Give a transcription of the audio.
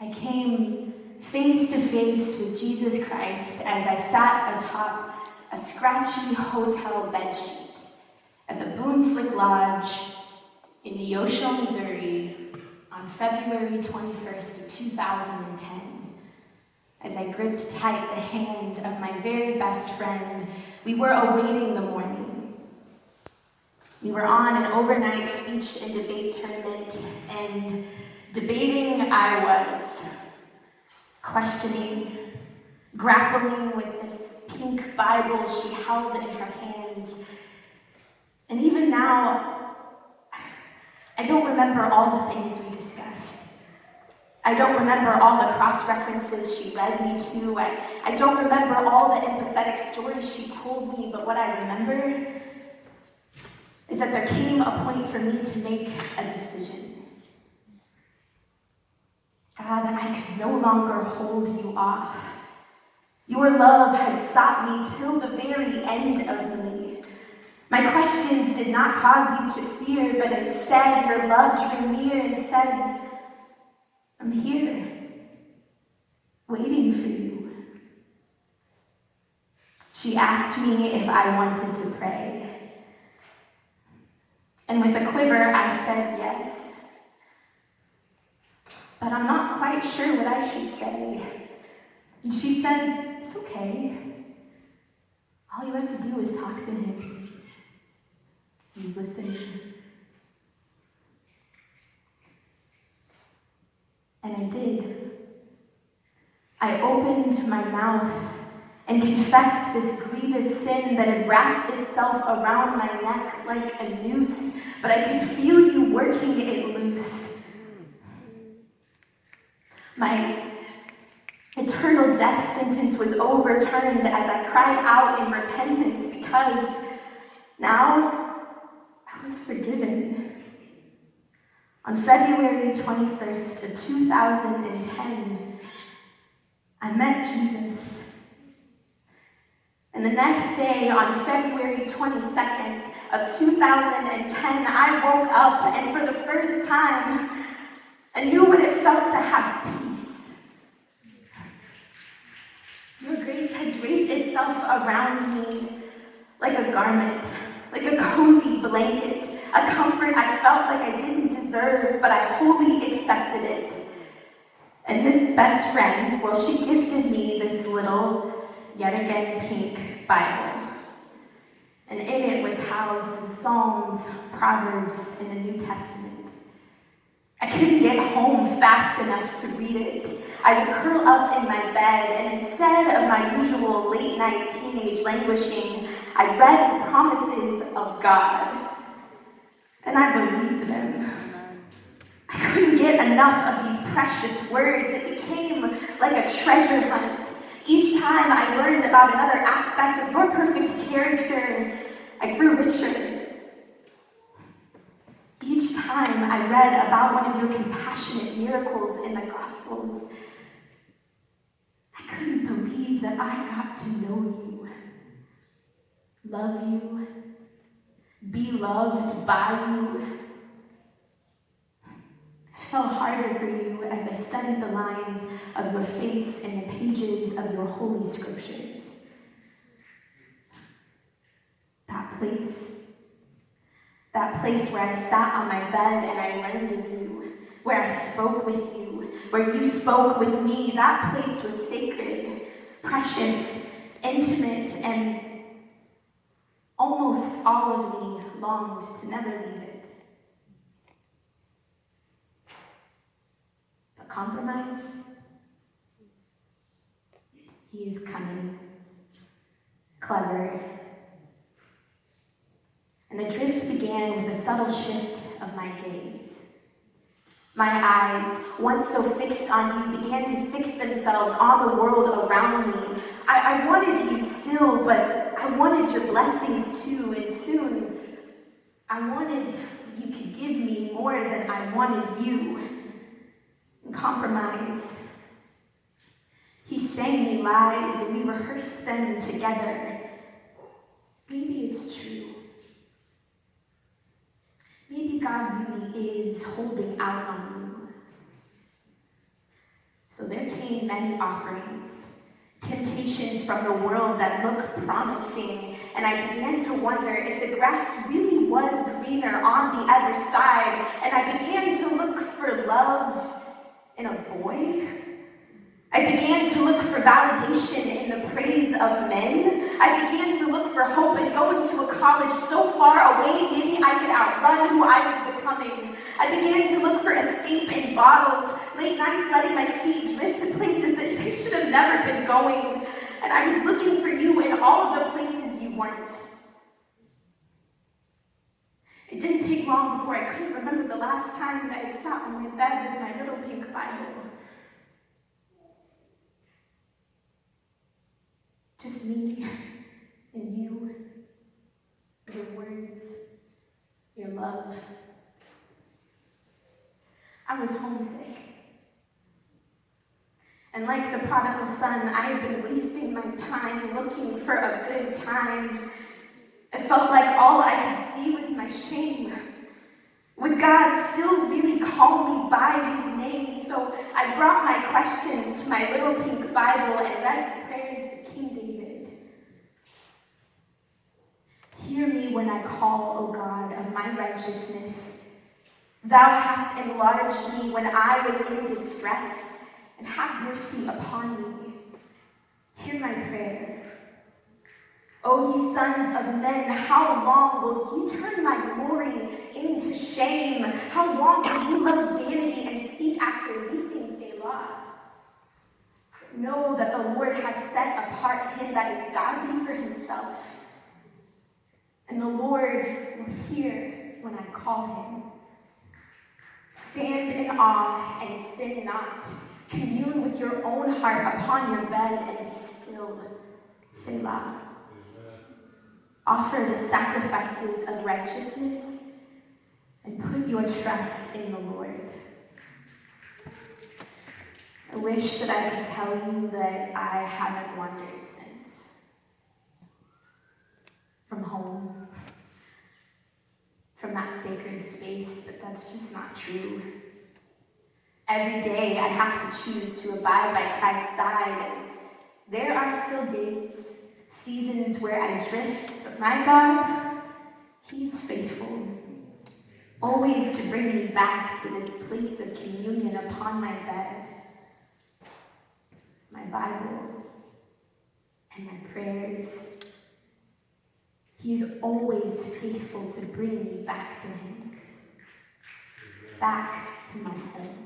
I came face to face with Jesus Christ as I sat atop a scratchy hotel bedsheet at the Boonslick Lodge in Neosho, Missouri on February 21st of 2010. As I gripped tight the hand of my very best friend, we were awaiting the morning. We were on an overnight speech and debate tournament, and debating I was. Questioning, grappling with this pink Bible she held in her hands. And even now, I don't remember all the things we discussed. I don't remember all the cross-references she led me to. I don't remember all the empathetic stories she told me, but what I remember is that there came a point for me to make a decision. God, I could no longer hold you off. Your love had sought me till the very end of me. My questions did not cause you to fear, but instead your love drew near and said, I'm here, waiting for you. She asked me if I wanted to pray. And with a quiver, I said yes. But I'm not quite sure what I should say. And she said, it's okay. All you have to do is talk to him. He's listening. And I did. I opened my mouth and confessed this grievous sin that had wrapped itself around my neck like a noose, but I could feel you working it loose. My eternal death sentence was overturned as I cried out in repentance because now I was forgiven. On February 21st of 2010, I met Jesus. And the next day, on February 22nd of 2010, I woke up and for the first time, I knew what it felt to have peace. Your grace had draped itself around me like a garment, like a cozy blanket, a comfort I felt like I didn't deserve, but I wholly accepted it. And this best friend, well, she gifted me this little, yet again pink Bible. And in it was housed the Psalms, Proverbs, and the New Testament. I couldn't get home fast enough to read it. I would curl up in my bed, and instead of my usual late-night teenage languishing, I read the promises of God. And I believed them. I couldn't get enough of these precious words. It became like a treasure hunt. Each time I learned about another aspect of your perfect character, I grew richer. Each time I read about one of your compassionate miracles in the Gospels, I couldn't believe that I got to know you, love you, be loved by you. It fell harder for you as I studied the lines of your face in the pages of your holy scriptures. That place where I sat on my bed and I learned of you, where I spoke with you, where you spoke with me, that place was sacred, precious, intimate, and almost all of me longed to never leave it. But compromise? He is cunning, clever. And the drift began with a subtle shift of my gaze. My eyes, once so fixed on you, began to fix themselves on the world around me. I wanted you still, but I wanted your blessings too, and soon I wanted you to give me more than I wanted you. And compromise. He sang me lies and we rehearsed them together. Maybe it's true. Maybe God really is holding out on you. So there came many offerings, temptations from the world that look promising, and I began to wonder if the grass really was greener on the other side, and I began to look for love in a boy. I began to look for validation in the praise of men. I began to look for hope and go into a college so far away, maybe I could outrun who I was becoming. I began to look for escape in bottles, late nights letting my feet drift to places that they should have never been going. And I was looking for you in all of the places you weren't. It didn't take long before I couldn't remember the last time that I had sat on my bed with my little pink Bible. Just me and you, your words, your love. I was homesick. And like the prodigal son, I had been wasting my time looking for a good time. It felt like all I could see was my shame. Would God still really call me by his name? So I brought my questions to my little pink Bible and read the prayers of King David. Hear me when I call, O God, of my righteousness. Thou hast enlarged me when I was in distress, and have mercy upon me. Hear my prayer. O ye sons of men, how long will ye turn my glory into shame? How long will ye love vanity and seek after leasing Selah? Know that the Lord hath set apart him that is godly for himself, and the Lord will hear when I call him. Stand in awe and sin not. Commune with your own heart upon your bed and be still. Selah. Offer the sacrifices of righteousness and put your trust in the Lord. I wish that I could tell you that I haven't wandered since. From home, from that sacred space, but that's just not true. Every day I have to choose to abide by Christ's side, and there are still days, seasons where I drift, but my God, he is faithful, always to bring me back to this place of communion upon my bed, my Bible, and my prayers. He is always faithful to bring me back to him, back to my home.